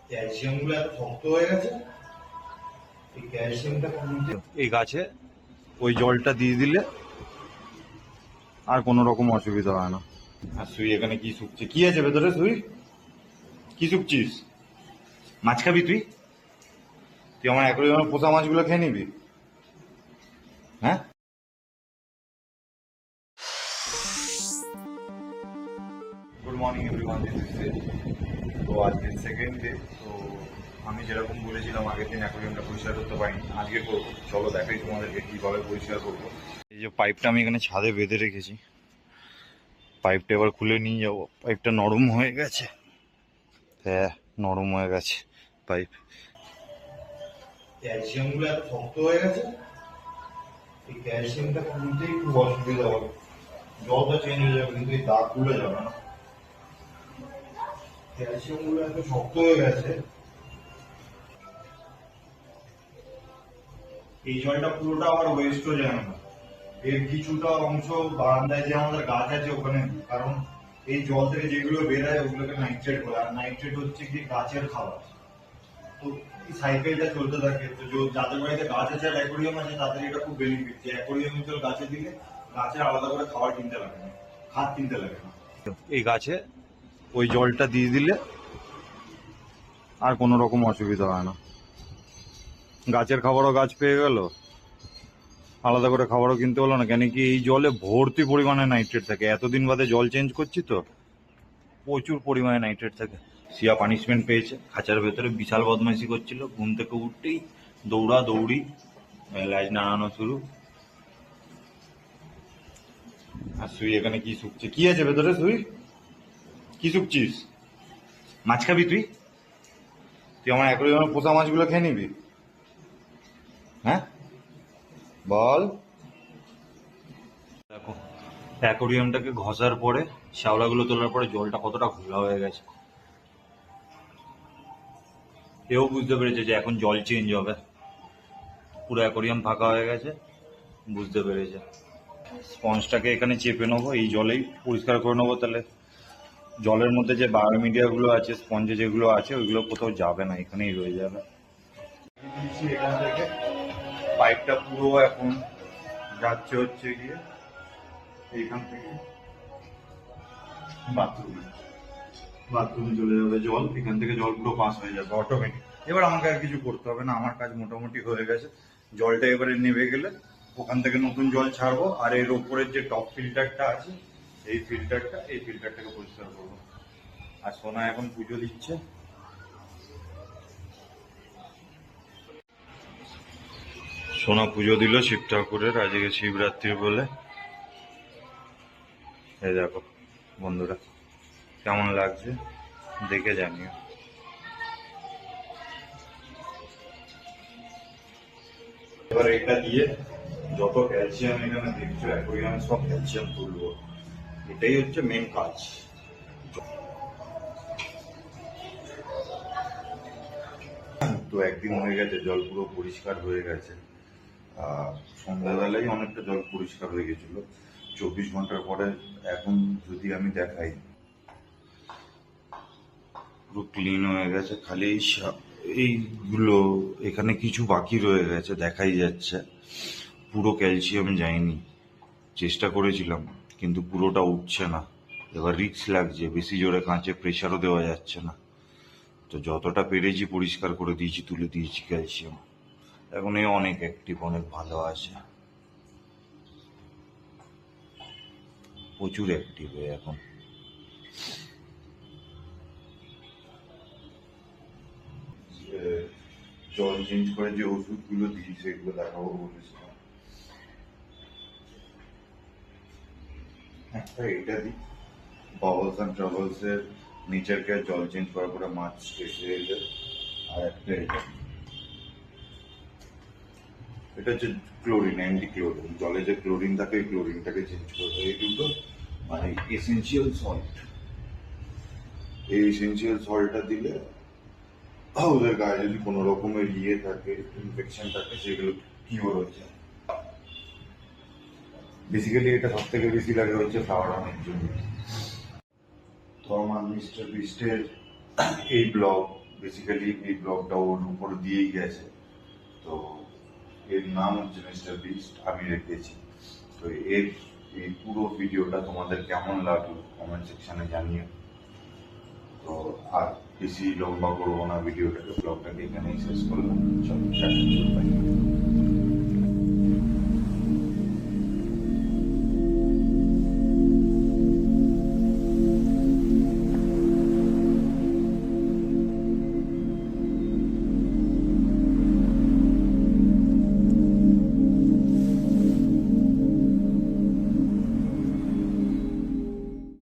Calcium গুলো এত শক্ত হয়ে গেছে, এই ক্যালসিয়ামটা কমতে এই গাছে ওই জলটা দিয়ে দিলে আর কোনো রকম অসুবিধা হয় না। আর সুই এখানে কি শুকছে? কি আছে ভেতরে? সুই কি শুকছিস? মাছ খাবি তুই? তুই আমার অ্যাকোয়ারিয়ামের পোষা মাছগুলো খেয়ে নিবি? হ্যাঁ। Good morning everyone, this is set. তো আজকে সেকেন্ড ডে। তো আমি যেরকম বলেছিলাম আগের দিন অ্যাকোয়ারিয়ামটা পরিষ্কার করতে পারিনি, আজকে করবো। চলো দেখাই তোমাদেরকে কিভাবে পরিষ্কার করবো। এই যে পাইপটা আমি এখানে ছাদে বেঁধে রেখেছি, পাইপটা এবার খুলে নিয়ে যাবো। পাইপটা নরম হয়ে গেছে, হ্যাঁ নরম হয়ে গেছে পাইপ। ক্যালসিয়াম গুলো এত শক্ত হয়ে গেছে, এই ক্যালসিয়ামটা খুলতেই খুব অসুবিধা হবে। জলটা চেঞ্জ হয়ে যাবে কিন্তু এই দাগ খুলে যাবে না। ক্যালসিয়াম গুলো এত শক্ত হয়ে গেছে, এই জলটা পুরোটা আবার ওয়েস্ট হয়ে যায় না। এর কিছুটা অংশ বারান্দায় যে আমাদের গাছ আছে ওখানে, কারণ এই জল থেকে যেগুলো বেরায় ওগুলোকে নাইট্রেট বলে, আর নাইট্রেট হচ্ছে কি গাছের খাবার। তো এই সাইকেলটা চলতে থাকে। তো যাদের বাড়িতে গাছ আছে আর অ্যাকোয়ারিয়াম আছে তাদের এটা খুব বেনিফিট, যে অ্যাকোয়ারিয়াম জল গাছে দিলে গাছের আলাদা করে খাবার কিনতে লাগে না, খাদ কিনতে লাগে না। এই গাছে ওই জলটা দিয়ে দিলে আর কোনো রকম অসুবিধা হয় না। গাছের খাবারও গাছ পেয়ে গেল, আলাদা করে খাবারও কিনতে হলো না। কেন কি এই জলে ভর্তি পরিমাণে নাইট্রেট থাকে। এতদিন বাদে জল চেঞ্জ করছি তো প্রচুর পরিমাণে নাইট্রেট থাকে। সিয়া পানিশমেন্ট পেয়েছে, খাঁচার ভেতরে বিশাল বদমাইশি করছিল, ঘুম থেকে উঠতেই দৌড়া দৌড়ি, লাইট নাড়ানো শুরু। আর সুই এখানে কি শুকছে? কি আছে ভেতরে? সুই কি শুকছিস? মাছ খাবি তুই? তুই আমার অ্যাকোয়ারিয়ামের পোষা মাছগুলো খেয়ে নিবি? হ্যাঁ বল। দেখো অ্যাকোয়ারিয়ামটাকে ঘষার পরে, শ্যাওলাগুলো তোলার পরে জলটা কতটা ঘোলা হয়ে গেছে। এও বুঝতে পেরেছে যে এখন জল চেঞ্জ হবে। পুরো অ্যাকোয়ারিয়াম ফাঁকা হয়ে গেছে, বুঝতে পেরেছে। স্পঞ্জটাকে এখানে চেপে নেবো, এই জলেই পরিষ্কার করে নেবো। তাহলে জলের মধ্যে যে বায়োমিডিয়াগুলো আছে, স্পঞ্জে যেগুলো আছে ওইগুলো কোথাও যাবে না, এখানেই রয়ে যাবে। এখান থেকে পাইপটা পুরো এখন যাচ্ছে হচ্ছে গিয়ে এইখান থেকে বাথরুমে, বাথরুমে চলে যাবে জল। এখান থেকে জল পুরো পাস হয়ে যাবে অটোমেটিক। এবার আমাকে আর কিছু করতে হবে না, আমার কাজ মোটামুটি হয়ে গেছে। জলটা এবারে নেমে গেলে ওখান থেকে নতুন জল ছাড়বো, আর এর ওপরের যে টপ ফিল্টারটা আছে এই ফিল্টারটাকে পরিষ্কার করবো। আর সোনা এখন পুজো দিচ্ছে। সোনা পুজো দিল শিব ঠাকুরের, আজকে শিবরাত্রি বলে। এই দেখো বন্ধুরা কেমন লাগছে দেখে জানিও। এবার এটা দিয়ে যত ক্যালসিয়াম এখানে দেখছো অ্যাকোয়ারিয়ামে সব ক্যালসিয়াম তুলবো, এটাই হচ্ছে মেন কাজ। তো একদিন হয়ে গেছে জল পুরো পরিষ্কার হয়ে গেছে। সন্ধ্যাবেলায় অনেকটা জল পরিষ্কার হয়ে গেছিল, 24 ঘন্টার পরে এখন যদি আমি দেখাই পুরো ক্লিন হয়ে গেছে। খালি এইগুলো এখানে কিছু বাকি রয়ে গেছে, দেখাই যাচ্ছে। পুরো ক্যালসিয়াম যায়নি, চেষ্টা করেছিলাম কিন্তু পুরোটা উঠছে না। এবার রিস্ক লাগছে, বেশি জোরে কাঁচে প্রেশারও দেওয়া যাচ্ছে না। তো যতটা পেরেছি পরিষ্কার করে দিয়েছি, তুলে দিয়েছি ক্যালসিয়াম। এখন এ অনেক অ্যাক্টিভ, অনেক ভালো আছে, প্রচুর অ্যাক্টিভ এখন। জল চেঞ্জ করে যে ওষুধগুলো দিই সেগুলো দেখাবো বলেছিলাম। একটা এটা দিই, বাবলস অ্যান্ড ট্রাভেলস এর নেচার কেয়ার জল চেঞ্জ করার পরে মাছ এসে এলে। আর একটা এটা হচ্ছে ক্লোরিন, অ্যান্টি ক্লোরিন। জলে যে ক্লোরিন থাকে ওই ক্লোরিনটাকে চেঞ্জ করবে। এই দুটো মানে এসেনশিয়াল সল্ট। এই এসেনশিয়াল সল্টটা দিলে ওদের গায়ে যদি কোনো রকমের থাকে, ইনফেকশন থাকে, সেগুলো কিওর হয়ে যায়। বেসিক্যালি এটা সব থেকে বেশি লাগে হচ্ছে ফ্লাওয়ারামের জন্য। তো আমার মিস্টার বিস্টের এই ব্লগ বেসিক্যালি এই ব্লগটা ওর উপর দিয়েই গেছে। তো এর নাম হচ্ছে মিস্টার বিস্ট, আমি রেখেছি। তো এর এই পুরো ভিডিওটা তোমাদের কেমন লাগলো কমেন্ট সেকশনে জানিও। তো আর বেশি লম্বা করবো না ভিডিওটাকে, ব্লগটাকে এখানেই শেষ করলাম। চলো, টাটা, বাই।